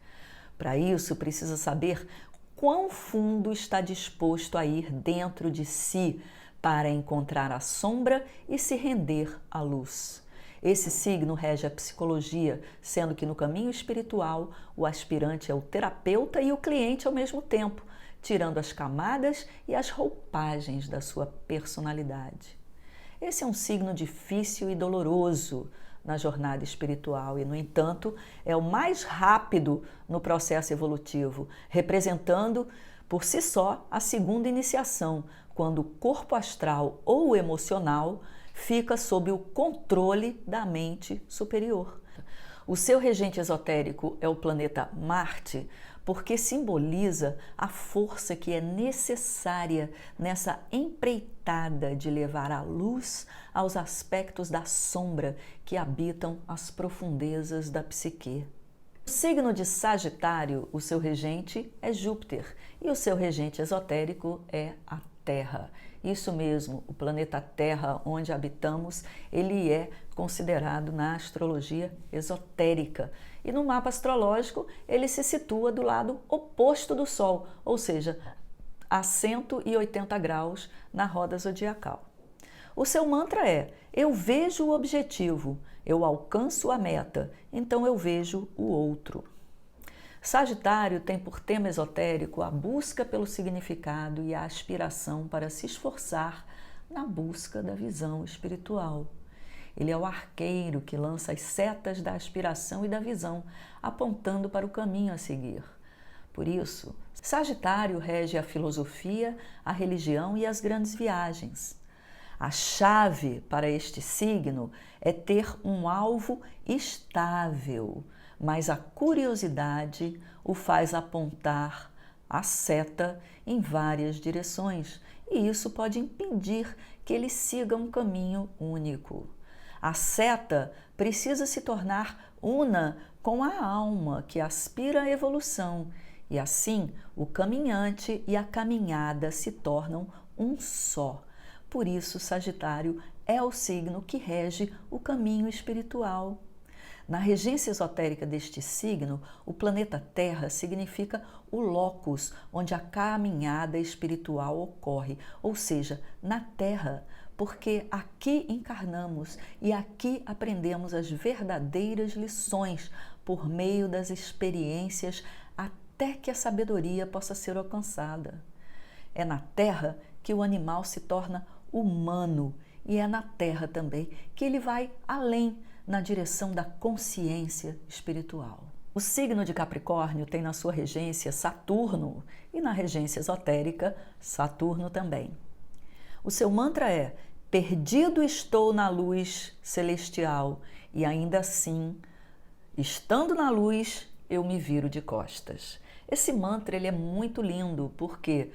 Para isso, precisa saber quão fundo está disposto a ir dentro de si para encontrar a sombra e se render à luz. Esse signo rege a psicologia, sendo que no caminho espiritual o aspirante é o terapeuta e o cliente ao mesmo tempo, tirando as camadas e as roupagens da sua personalidade. Esse é um signo difícil e doloroso na jornada espiritual e, no entanto, é o mais rápido no processo evolutivo, representando por si só a segunda iniciação, quando o corpo astral ou emocional fica sob o controle da mente superior. O seu regente esotérico é o planeta Marte, porque simboliza a força que é necessária nessa empreitada de levar a luz aos aspectos da sombra que habitam as profundezas da psique. No signo de Sagitário, o seu regente é Júpiter e o seu regente esotérico é a Terra. Isso mesmo, o planeta Terra, onde habitamos, ele é considerado na astrologia esotérica. E no mapa astrológico, ele se situa do lado oposto do Sol, ou seja, a 180 graus na roda zodiacal. O seu mantra é: eu vejo o objetivo, eu alcanço a meta, então eu vejo o outro. Sagitário tem por tema esotérico a busca pelo significado e a aspiração para se esforçar na busca da visão espiritual. Ele é o arqueiro que lança as setas da aspiração e da visão, apontando para o caminho a seguir. Por isso, Sagitário rege a filosofia, a religião e as grandes viagens. A chave para este signo é ter um alvo estável, mas a curiosidade o faz apontar a seta em várias direções, e isso pode impedir que ele siga um caminho único. A seta precisa se tornar una com a alma que aspira à evolução, e assim o caminhante e a caminhada se tornam um só. Por isso, Sagitário é o signo que rege o caminho espiritual. Na regência esotérica deste signo, o planeta Terra significa o locus onde a caminhada espiritual ocorre, ou seja, na Terra, porque aqui encarnamos e aqui aprendemos as verdadeiras lições por meio das experiências até que a sabedoria possa ser alcançada. É na Terra que o animal se torna humano e é na Terra também que ele vai além, na direção da consciência espiritual. O signo de Capricórnio tem na sua regência Saturno e na regência esotérica Saturno também. O seu mantra é: perdido estou na luz celestial e ainda assim, estando na luz, eu me viro de costas. Esse mantra ele é muito lindo porque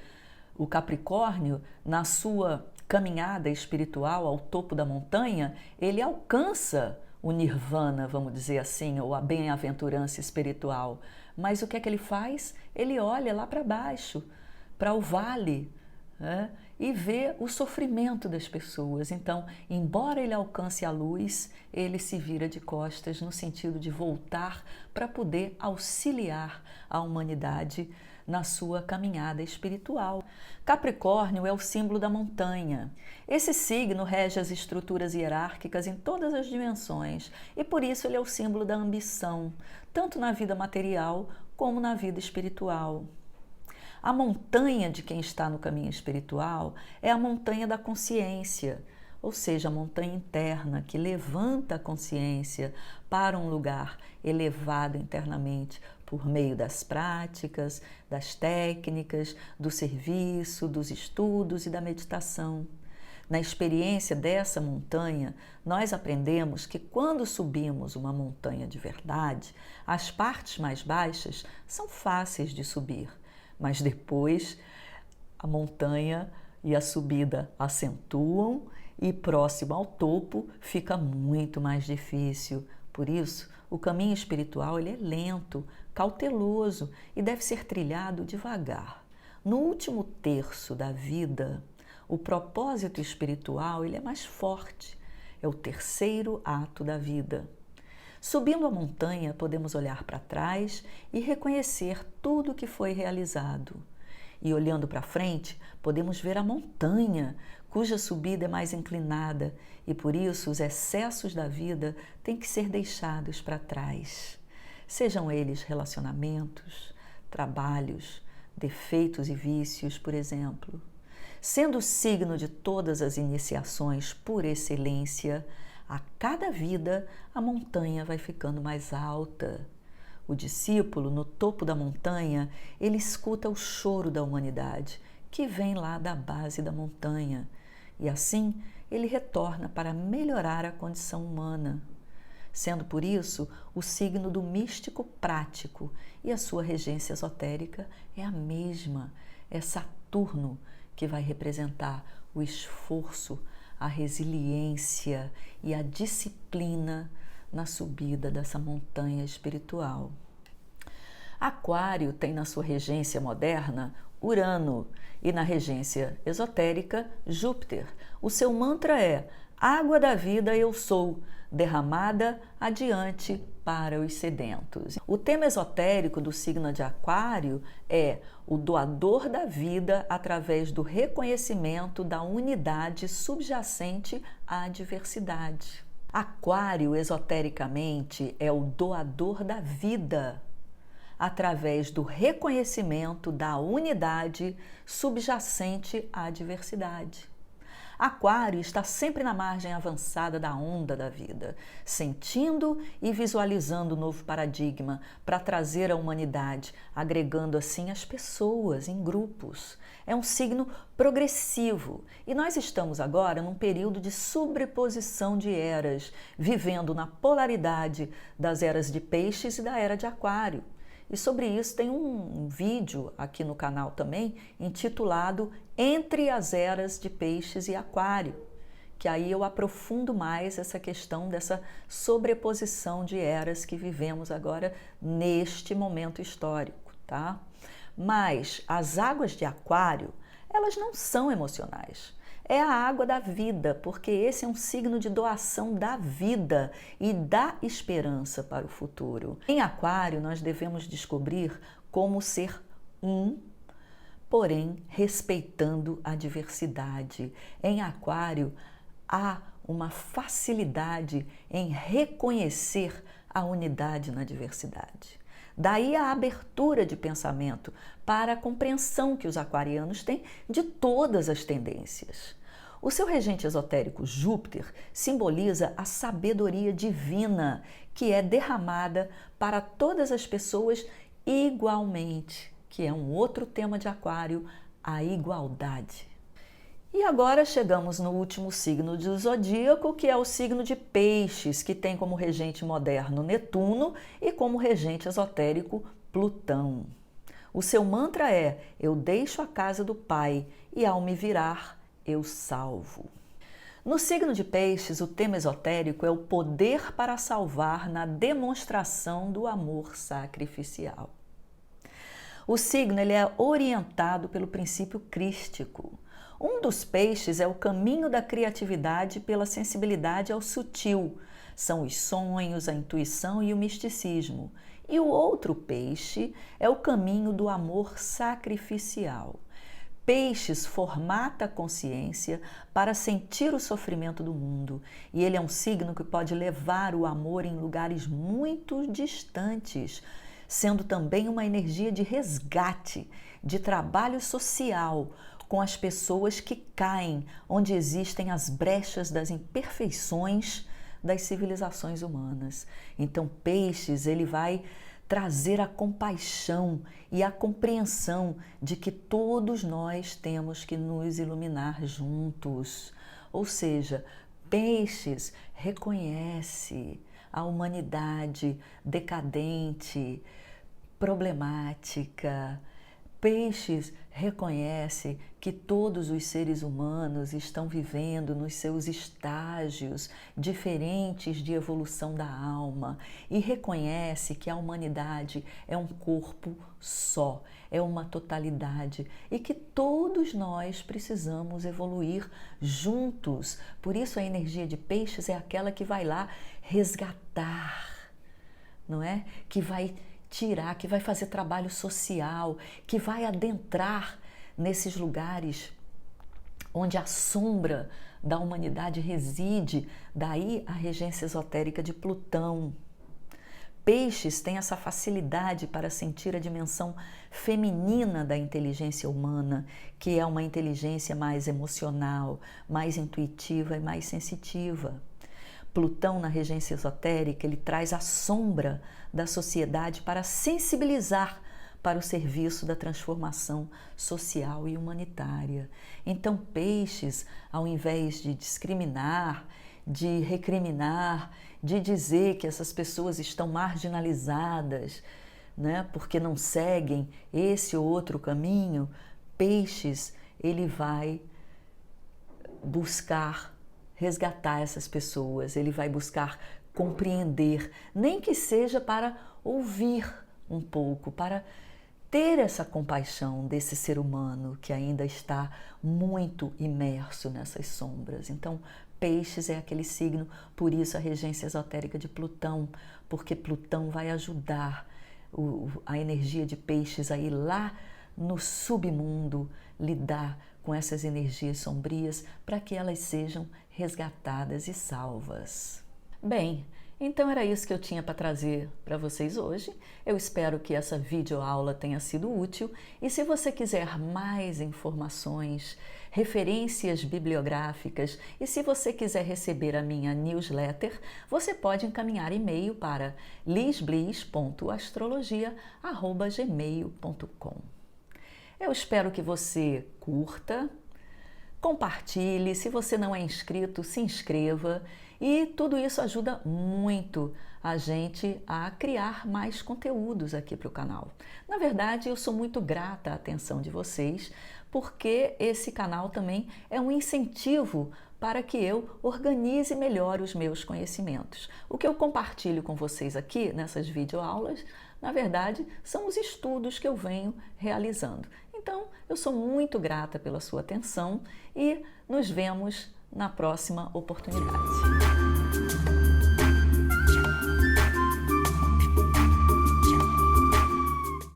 o Capricórnio, na sua caminhada espiritual ao topo da montanha, ele alcança o nirvana, vamos dizer assim, ou a bem-aventurança espiritual. Mas o que é que ele faz? Ele olha lá para baixo, para o vale, né? E vê o sofrimento das pessoas. Então, embora ele alcance a luz, ele se vira de costas no sentido de voltar para poder auxiliar a humanidade na sua caminhada espiritual. Capricórnio é o símbolo da montanha. Esse signo rege as estruturas hierárquicas em todas as dimensões e por isso ele é o símbolo da ambição, tanto na vida material como na vida espiritual. A montanha de quem está no caminho espiritual é a montanha da consciência, ou seja, a montanha interna que levanta a consciência para um lugar elevado internamente por meio das práticas, das técnicas, do serviço, dos estudos e da meditação. Na experiência dessa montanha, nós aprendemos que quando subimos uma montanha de verdade, as partes mais baixas são fáceis de subir, mas depois a montanha e a subida acentuam e próximo ao topo fica muito mais difícil. Por isso, o caminho espiritual ele é lento, cauteloso e deve ser trilhado devagar. No último terço da vida, o propósito espiritual ele é mais forte, é o terceiro ato da vida. Subindo a montanha, podemos olhar para trás e reconhecer tudo o que foi realizado. E olhando para frente, podemos ver a montanha, cuja subida é mais inclinada, e por isso os excessos da vida têm que ser deixados para trás. Sejam eles relacionamentos, trabalhos, defeitos e vícios, por exemplo. Sendo o signo de todas as iniciações por excelência, a cada vida a montanha vai ficando mais alta. O discípulo, no topo da montanha, ele escuta o choro da humanidade, que vem lá da base da montanha, e assim ele retorna para melhorar a condição humana. Sendo por isso o signo do místico prático, e a sua regência esotérica é a mesma, é Saturno, que vai representar o esforço, a resiliência e a disciplina na subida dessa montanha espiritual. Aquário tem na sua regência moderna Urano e na regência esotérica Júpiter. O seu mantra é: água da vida eu sou, derramada adiante para os sedentos. O tema esotérico do signo de Aquário é o doador da vida através do reconhecimento da unidade subjacente à diversidade. Aquário, esotericamente, é o doador da vida através do reconhecimento da unidade subjacente à diversidade. Aquário está sempre na margem avançada da onda da vida, sentindo e visualizando o novo paradigma para trazer a humanidade, agregando assim as pessoas em grupos. É um signo progressivo e nós estamos agora num período de sobreposição de eras, vivendo na polaridade das eras de Peixes e da era de Aquário. E sobre isso tem um vídeo aqui no canal também, intitulado Entre as Eras de Peixes e Aquário, que aí eu aprofundo mais essa questão dessa sobreposição de eras que vivemos agora neste momento histórico, tá? Mas as águas de Aquário, elas não são emocionais. É a água da vida, porque esse é um signo de doação da vida e da esperança para o futuro. Em Aquário, nós devemos descobrir como ser porém respeitando a diversidade. Em Aquário, há uma facilidade em reconhecer a unidade na diversidade. Daí a abertura de pensamento para a compreensão que os aquarianos têm de todas as tendências. O seu regente esotérico Júpiter simboliza a sabedoria divina que é derramada para todas as pessoas igualmente, que é um outro tema de Aquário, a igualdade. E agora chegamos no último signo do zodíaco, que é o signo de Peixes, que tem como regente moderno Netuno e como regente esotérico Plutão. O seu mantra é: eu deixo a casa do Pai e ao me virar, eu salvo. No signo de Peixes, o tema esotérico é o poder para salvar na demonstração do amor sacrificial. O signo ele é orientado pelo princípio crístico. Um dos peixes é o caminho da criatividade pela sensibilidade ao sutil. São os sonhos, a intuição e o misticismo. E o outro peixe é o caminho do amor sacrificial. Peixes formata a consciência para sentir o sofrimento do mundo, e ele é um signo que pode levar o amor em lugares muito distantes, sendo também uma energia de resgate, de trabalho social com as pessoas que caem onde existem as brechas das imperfeições das civilizações humanas. Então, Peixes, ele vai trazer a compaixão e a compreensão de que todos nós temos que nos iluminar juntos. Ou seja, Peixes reconhece a humanidade decadente, problemática. Peixes reconhece que todos os seres humanos estão vivendo nos seus estágios diferentes de evolução da alma e reconhece que a humanidade é um corpo só, é uma totalidade e que todos nós precisamos evoluir juntos. Por isso a energia de Peixes é aquela que vai lá resgatar, não é? Que vai tirar, que vai fazer trabalho social, que vai adentrar nesses lugares onde a sombra da humanidade reside, daí a regência esotérica de Plutão. Peixes têm essa facilidade para sentir a dimensão feminina da inteligência humana, que é uma inteligência mais emocional, mais intuitiva e mais sensitiva. Plutão, na regência esotérica, ele traz a sombra da sociedade para sensibilizar para o serviço da transformação social e humanitária. Então, Peixes, ao invés de discriminar, de recriminar, de dizer que essas pessoas estão marginalizadas, né, porque não seguem esse ou outro caminho, Peixes, ele vai buscar resgatar essas pessoas, ele vai buscar compreender, nem que seja para ouvir um pouco, para ter essa compaixão desse ser humano que ainda está muito imerso nessas sombras. Então, Peixes é aquele signo, por isso a regência esotérica de Plutão, porque Plutão vai ajudar a energia de Peixes a ir lá no submundo, lidar com essas energias sombrias para que elas sejam resgatadas e salvas. Bem, então era isso que eu tinha para trazer para vocês hoje. Eu espero que essa videoaula tenha sido útil e se você quiser mais informações, referências bibliográficas e se você quiser receber a minha newsletter, você pode encaminhar e-mail para lisbliss.astrologia@gmail.com. Eu espero que você curta, compartilhe, se você não é inscrito, se inscreva e tudo isso ajuda muito a gente a criar mais conteúdos aqui para o canal. Na verdade, eu sou muito grata à atenção de vocês, porque esse canal também é um incentivo para que eu organize melhor os meus conhecimentos. O que eu compartilho com vocês aqui nessas videoaulas, na verdade, são os estudos que eu venho realizando. Então, eu sou muito grata pela sua atenção e nos vemos na próxima oportunidade.